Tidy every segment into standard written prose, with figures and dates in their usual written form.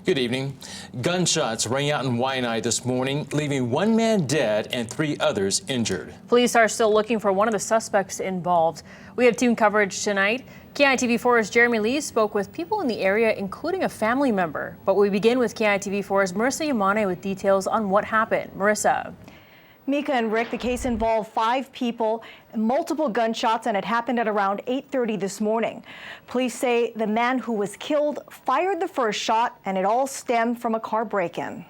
Good evening. Gunshots rang out in Waianae this morning, leaving one man dead and 3 others injured. Police are still looking for one of the suspects involved. We have team coverage tonight. KITV4's Jeremy Lee spoke with people in the area, including a family member. But we begin with KITV4's Marissa Yamane with details on what happened. Marissa. Mika and Rick, the case involved 5 people, multiple gunshots, and it happened at around 8:30 this morning. Police say the man who was killed fired the first shot, and it all stemmed from a car break-in.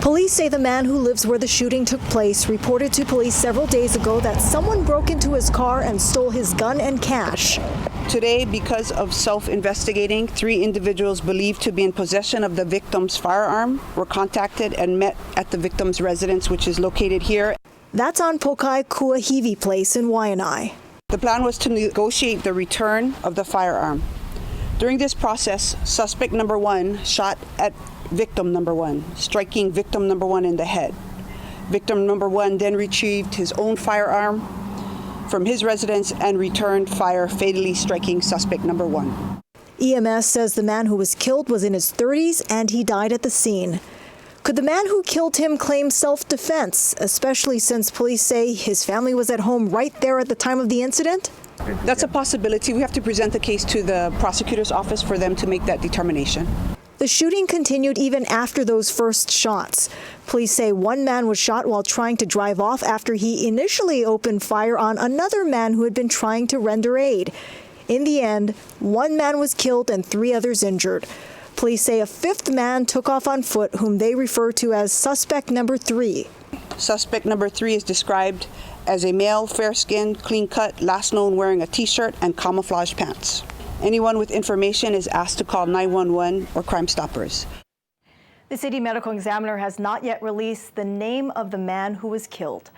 Police say the man who lives where the shooting took place reported to police several days ago that someone broke into his car and stole his gun and cash. Today, because of self-investigating, 3 individuals believed to be in possession of the victim's firearm were contacted and met at the victim's residence, which is located here. That's on Pokai Kuahivi Place in Waianae. The plan was to negotiate the return of the firearm. During this process, suspect number 1 shot at victim number 1, striking victim number 1 in the head. Victim number 1 then retrieved his own firearm from his residence and returned fire, fatally striking suspect number 1. EMS says the man who was killed was in his 30s and he died at the scene. Could the man who killed him claim self-defense, especially since police say his family was at home right there at the time of the incident? That's a possibility. We have to present the case to the prosecutor's office for them to make that determination. The shooting continued even after those first shots. Police say one man was shot while trying to drive off after he initially opened fire on another man who had been trying to render aid. In the end, 1 man was killed and 3 others injured. Police say a 5th man took off on foot, whom they refer to as suspect number 3. Suspect number 3 is described as a male, fair-skinned, clean-cut, last known wearing a t-shirt and camouflage pants. Anyone with information is asked to call 911 or Crime Stoppers. The city medical examiner has not yet released the name of the man who was killed.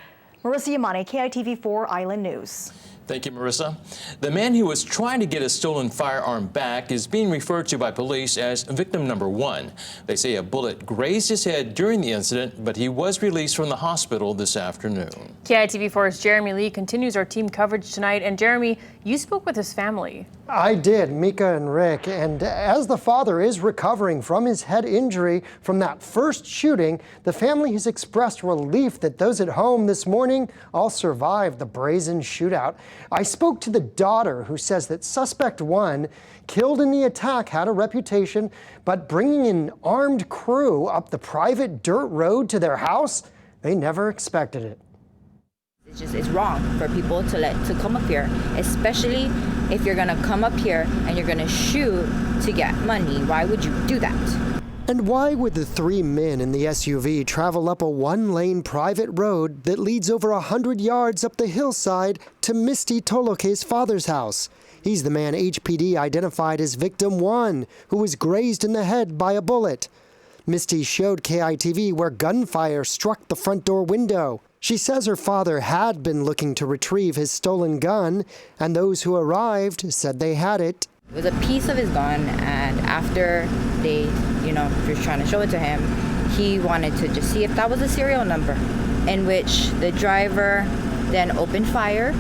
Marissa Yamane, KITV4 Island News. Thank you, Marissa. The man who was trying to get a stolen firearm back is being referred to by police as victim number 1. They say a bullet grazed his head during the incident, but he was released from the hospital this afternoon. KITV4's Jeremy Lee continues our team coverage tonight. And Jeremy, you spoke with his family. I did, Mika and Rick, and as the father is recovering from his head injury from that first shooting, the family has expressed relief that those at home this morning all survived the brazen shootout. I spoke to the daughter, who says that suspect 1, killed in the attack, had a reputation, but bringing an armed crew up the private dirt road to their house, they never expected it. It's wrong for people to come up here, especially if you're gonna come up here and you're gonna shoot to get money. Why would you do that? And why would the 3 men in the SUV travel up a 1-lane private road that leads over 100 yards up the hillside to Misty Toloke's father's house? He's the man HPD identified as victim 1, who was grazed in the head by a bullet. Misty showed KITV where gunfire struck the front door window. She says her father had been looking to retrieve his stolen gun, and those who arrived said they had it. It was a piece of his gun, and after they, were trying to show it to him, he wanted to just see if that was a serial number, in which the driver then opened fire.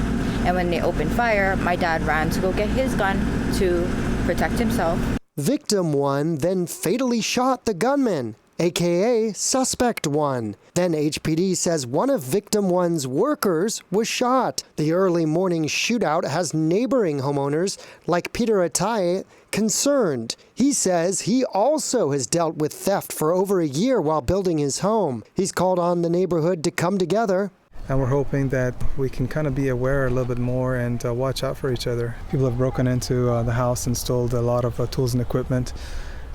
And when they opened fire, my dad ran to go get his gun to protect himself. Victim 1 then fatally shot the gunman, aka Suspect 1. Then HPD says one of Victim 1's workers was shot. The early morning shootout has neighboring homeowners like Peter Ataye concerned. He says he also has dealt with theft for over a year while building his home. He's called on the neighborhood to come together. And we're hoping that we can kind of be aware a little bit more and watch out for each other. People have broken into the house and stole a lot of tools and equipment.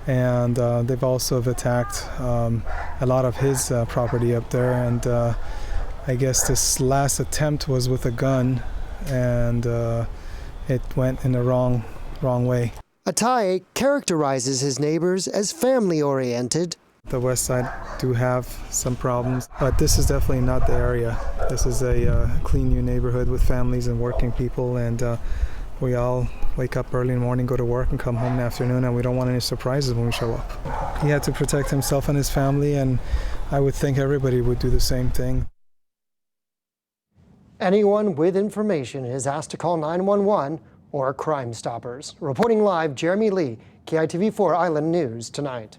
And they've also attacked a lot of his property up there. And I guess this last attempt was with a gun, and it went in the wrong way. Ataye characterizes his neighbors as family-oriented. The west side do have some problems, but this is definitely not the area. This is a clean new neighborhood with families and working people, and we all wake up early in the morning, go to work, and come home in the afternoon, and we don't want any surprises when we show up. He had to protect himself and his family, and I would think everybody would do the same thing. Anyone with information is asked to call 911 or Crime Stoppers. Reporting live, Jeremy Lee, KITV4 Island News Tonight.